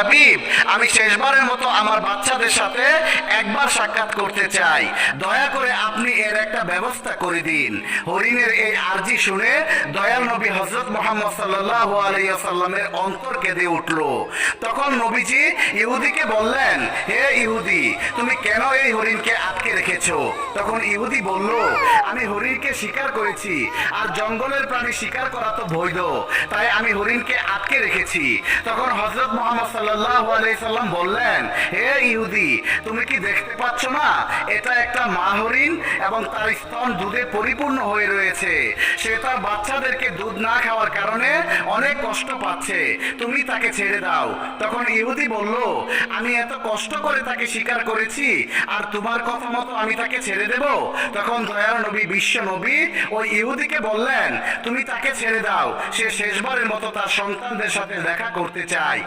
হাবিব, আমি শেষবারের মতো আমার বাচ্চাদের সাথে একবার সাক্ষাৎ করতে চাই, দয়া করে আপনি এর একটা ব্যবস্থা করে দিন। হরিণের এই আরজি শুনে দয়াল নবী হযরত মুহাম্মদ সাল্লাল্লাহু আলাইহি ওয়াসাল্লামের অন্তর কেঁদে উঠল। তখন নবীজি ইহুদিকে বললেন, হে ইহুদি, তুমি কেন এই হরিণকে আটকে রেখেছো? তখন ইহুদি বলল, আমি হরিণকে শিকার করেছি, আর জঙ্গলের প্রাণী শিকার করা তো বৈধ, তাই আমি হরিণকে আটকে রেখেছি। তখন হযরত মুহাম্মদ সাল্লাল্লাহু আলাইহি সাল্লাম বললেন, হে ইহুদি, তুমি কি দেখতে পাচ্ছ না এটা একটা মা হরিণ এবং তার স্তন দুধে পরিপূর্ণ হয়ে রয়েছে। সে তার বাচ্চাদেরকে দুধ না খাওয়ার কারণে অনেক কষ্ট পাচ্ছে, তুমি তাকে ছেড়ে দাও। তখন ইহুদি বলল, আমি এত কষ্ট করে তাকে শিকার করেছি, আর তোমার কথা মতো আমি তাকে ছেড়ে দেব? তখন দয়ার নবী, বিশ্ব নবী ওই ইহুদিকে বললেন, তুমি তাকে ছেড়ে দাও, সে শেষবারের মতো তার সন্তানদের সাথে দেখা করতে চায়।